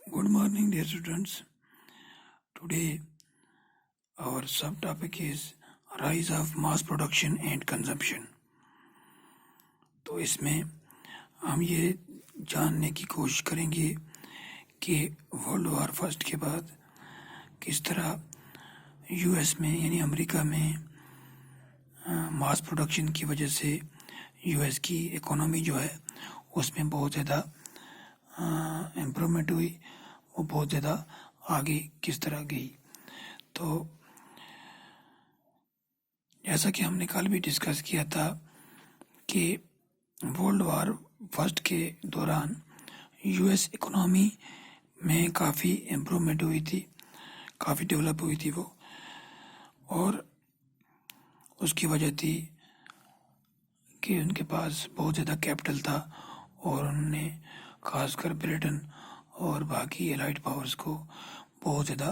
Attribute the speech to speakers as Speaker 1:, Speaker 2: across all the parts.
Speaker 1: Good morning, dear students. Today, our subtopic is Rise of Mass Production and Consumption. तो इसमें हम ये जानने की कोशिश करेंगे कि वर्ल्ड वॉर फर्स्ट के बाद किस तरह यूएस में यानी अमेरिका में मास प्रोडक्शन की वजह से यूएस की इकोनॉमी जो है उसमें बहुत ज़्यादा इम्प्रूवमेंट हुई, वो बहुत ज़्यादा आगे किस तरह गई। तो जैसा कि हमने कल भी डिस्कस किया था कि वर्ल्ड वॉर फर्स्ट के दौरान यूएस इकोनॉमी में काफ़ी इम्प्रूवमेंट हुई थी, काफ़ी डेवलप हुई थी वो, और उसकी वजह थी कि उनके पास बहुत ज़्यादा कैपिटल था और उन्होंने खासकर ब्रिटेन और बाकी एलाइड पावर्स को बहुत ज़्यादा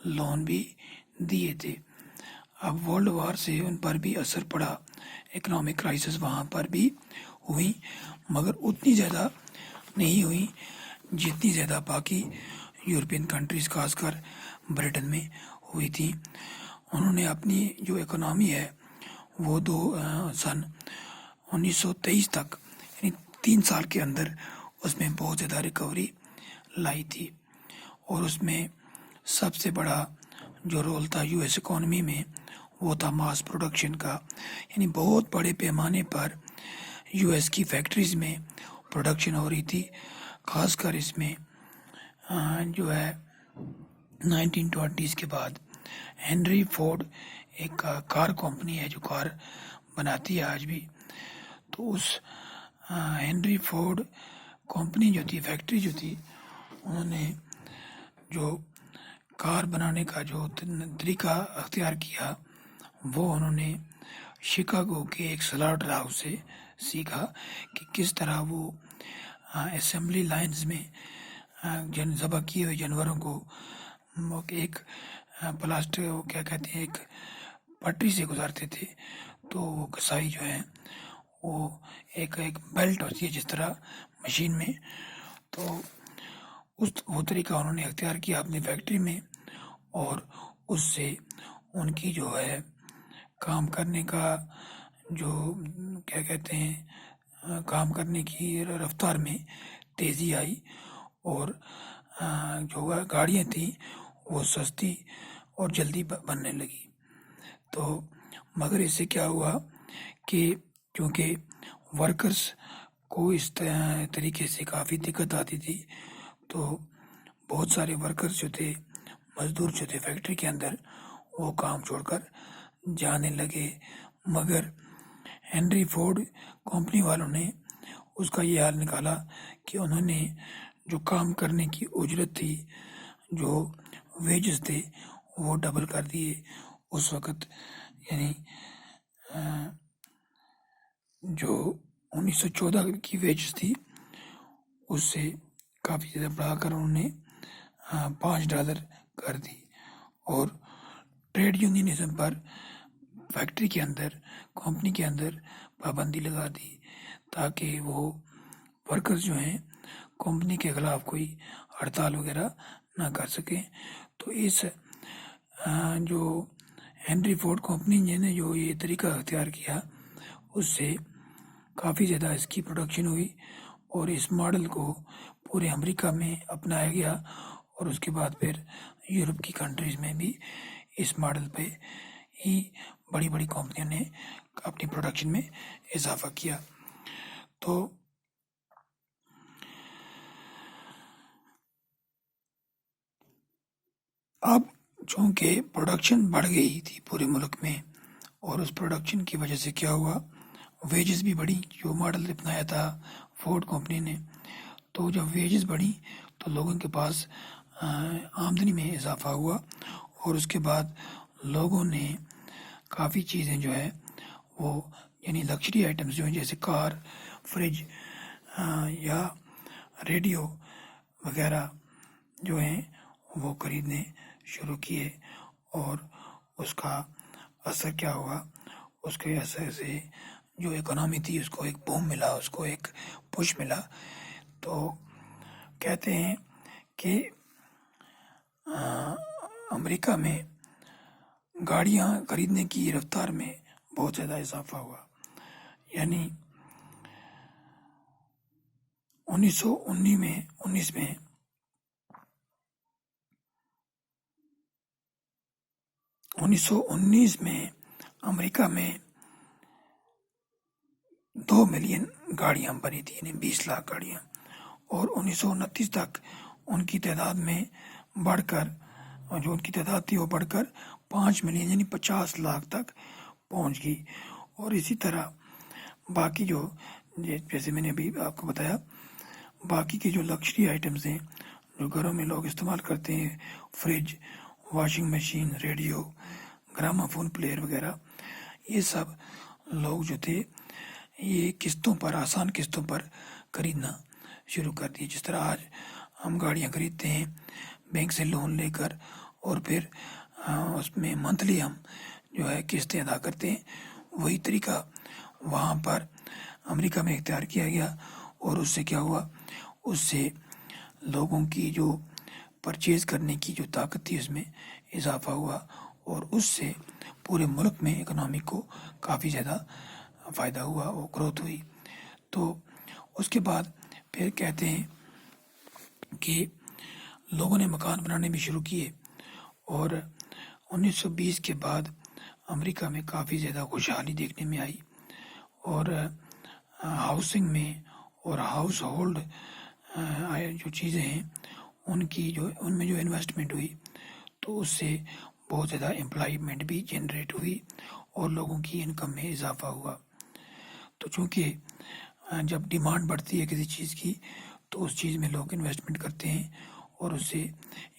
Speaker 1: लोन भी दिए थे। अब वर्ल्ड वॉर से उन पर भी असर पड़ा, इकोनॉमिक क्राइसिस वहाँ पर भी हुई, मगर उतनी ज़्यादा नहीं हुई जितनी ज़्यादा बाकी यूरोपियन कंट्रीज़ खासकर ब्रिटेन में हुई थी। उन्होंने अपनी जो इकोनॉमी है वो सन 1923 तक यानी 3 साल के अंदर उसमें बहुत ज़्यादा रिकवरी लाई थी, और उसमें सबसे बड़ा जो रोल था यूएस इकोनॉमी में वो था मास प्रोडक्शन का, यानी बहुत बड़े पैमाने पर यूएस की फैक्ट्रीज में प्रोडक्शन हो रही थी। खासकर इसमें जो है 1920s के बाद हेनरी फोर्ड एक कार कंपनी है जो कार बनाती है आज भी, तो उस हेनरी फोर्ड कंपनी जो थी, फैक्ट्री जो थी, उन्होंने जो कार बनाने का जो तरीका अख्तियार किया वो उन्होंने शिकागो के एक स्लॉटर हाउस से सीखा कि किस तरह वो असेंबली लाइंस में ज़बह किए हुए जानवरों को एक प्लास्टिक वो क्या कहते हैं एक पटरी से गुजारते थे। तो वो कसाई जो है वो एक बेल्ट होती है जिस तरह मशीन में, तो वो तरीका उन्होंने अख्तियार किया अपनी फैक्ट्री में, और उससे उनकी जो है काम करने का जो क्या कहते हैं काम करने की रफ्तार में तेज़ी आई, और जो गाड़ियाँ थी वो सस्ती और जल्दी बनने लगी। तो मगर इससे क्या हुआ कि क्योंकि वर्कर्स को इस तरीके से काफ़ी दिक्कत आती थी, तो बहुत सारे वर्कर्स जो थे, मजदूर जो थे फैक्ट्री के अंदर, वो काम छोड़कर जाने लगे। मगर हेनरी फोर्ड कंपनी वालों ने उसका ये हाल निकाला कि उन्होंने जो काम करने की उजरत थी, जो वेजेस थे, वो डबल कर दिए। उस वक़्त यानी जो 1914 की वेजेस थी उससे काफ़ी ज़्यादा बढ़ाकर उन्होंने $5 कर दी, और ट्रेड यूनियनिज्म पर फैक्ट्री के अंदर, कंपनी के अंदर पाबंदी लगा दी ताकि वो वर्कर्स जो हैं कंपनी के ख़िलाफ़ कोई हड़ताल वगैरह ना कर सकें। तो इस जो हेनरी फोर्ड कंपनी ने जो ये तरीका अख्तियार किया उससे काफ़ी ज़्यादा इसकी प्रोडक्शन हुई, और इस मॉडल को पूरे अमेरिका में अपनाया गया, और उसके बाद फिर यूरोप की कंट्रीज़ में भी इस मॉडल पे ही बड़ी बड़ी कंपनियों ने अपनी प्रोडक्शन में इजाफा किया। तो अब चूँकि प्रोडक्शन बढ़ गई थी पूरे मुल्क में, और उस प्रोडक्शन की वजह से क्या हुआ, वेजेस भी बढ़ी। जो मॉडल अपनाया था फोर्ड कंपनी ने, तो जब वेजेस बढ़ी तो लोगों के पास आमदनी में इजाफा हुआ, और उसके बाद लोगों ने काफ़ी चीज़ें जो है वो यानी लग्जरी आइटम्स जो हैं जैसे कार, फ्रिज या रेडियो वगैरह जो हैं वो खरीदने शुरू किए, और उसका असर क्या हुआ, उसके असर से जो इकोनॉमी थी उसको एक बूम मिला, उसको एक पुश मिला। तो कहते हैं کہ امریکہ میں گاڑیاں خریدنے کی رفتار میں بہت زیادہ اضافہ ہوا. یعنی 1919 میں امریکہ میں 2 ملین گاڑیاں بنی تھیں، یعنی 20 لاکھ گاڑیاں، اور 1929 تک ان کی تعداد میں بڑھ کر، جو ان کی تعداد تھی وہ بڑھ کر 5 ملین یعنی 50 لاکھ تک پہنچ گئی. اور اسی طرح باقی جو، جیسے میں نے ابھی آپ کو بتایا، باقی کے جو لکشری آئٹمز ہیں جو گھروں میں لوگ استعمال کرتے ہیں، fridge, washing machine, radio, gramophone player وغیرہ، یہ سب لوگ جو تھے یہ قسطوں پر، آسان قسطوں پر خریدنا شروع کر دیے. جس طرح آج ہم گاڑیاں خریدتے ہیں بینک سے لون لے کر، اور پھر اس میں منتھلی ہم جو ہے قسطیں ادا کرتے ہیں، وہی طریقہ وہاں پر امریکہ میں اختیار کیا گیا. اور اس سے کیا ہوا، اس سے لوگوں کی جو پرچیز کرنے کی جو طاقت تھی اس میں اضافہ ہوا، اور اس سے پورے ملک میں اکنامی کو کافی زیادہ فائدہ ہوا، وہ گروتھ ہوئی. تو اس کے بعد پھر کہتے ہیں کہ لوگوں نے مکان بنانے بھی شروع کیے، اور 1920 کے بعد امریکہ میں کافی زیادہ خوشحالی دیکھنے میں آئی. اور ہاؤسنگ میں اور ہاؤس ہولڈ جو چیزیں ہیں ان میں جو انویسٹمنٹ ہوئی، تو اس سے بہت زیادہ امپلائمنٹ بھی جنریٹ ہوئی اور لوگوں کی انکم میں اضافہ ہوا. تو چونکہ جب ڈیمانڈ بڑھتی ہے کسی چیز کی تو اس چیز میں لوگ انویسٹمنٹ کرتے ہیں، اور اس سے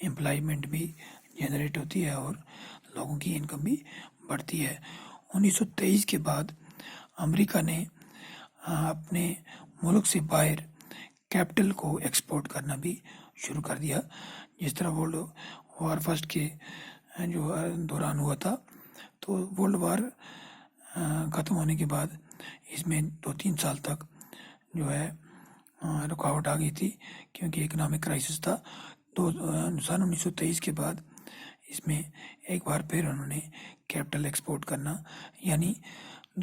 Speaker 1: امپلائمنٹ بھی جنریٹ ہوتی ہے اور لوگوں کی انکم بھی بڑھتی ہے. 1923 کے بعد امریکہ نے اپنے ملک سے باہر کیپٹل کو ایکسپورٹ کرنا بھی شروع کر دیا. جس طرح ورلڈ وار فرسٹ کے جو دوران ہوا تھا، تو ورلڈ وار ختم ہونے کے بعد اس میں 2-3 سال تک جو ہے رکاوٹ آ گئی تھی، کیونکہ اکنامک کرائسس تھا. سن 1923 کے بعد اس میں ایک بار پھر انہوں نے کیپٹل ایکسپورٹ کرنا، یعنی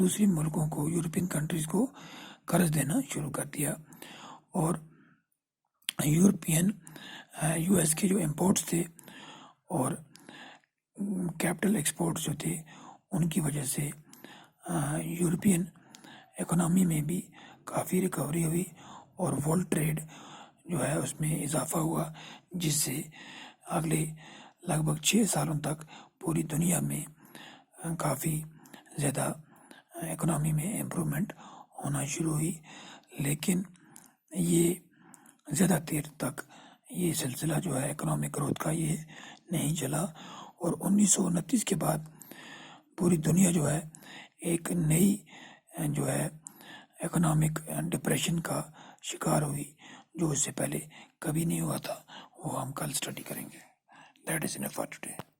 Speaker 1: دوسری ملکوں کو، یورپین کنٹریز کو قرض دینا شروع کر دیا. اور یو ایس کے جو امپورٹس تھے اور کیپٹل ایکسپورٹس جو تھے، ان کی وجہ سے یورپین اکنامی میں بھی کافی ریکوری ہوئی، اور ورلڈ ٹریڈ جو ہے اس میں اضافہ ہوا، جس سے اگلے لگ بھگ 6 سالوں تک پوری دنیا میں کافی زیادہ اکنامی میں امپرومنٹ ہونا شروع ہوئی. لیکن یہ زیادہ دیر تک یہ سلسلہ جو ہے اکنامک گروتھ کا یہ نہیں چلا، اور 1929 کے بعد پوری دنیا جو ہے ایک نئی جو ہے اکنامک ڈپریشن کا شکار ہوئی، جو اس سے پہلے کبھی نہیں ہوا تھا. وہ ہم کل اسٹڈی کریں گے. That is enough for today.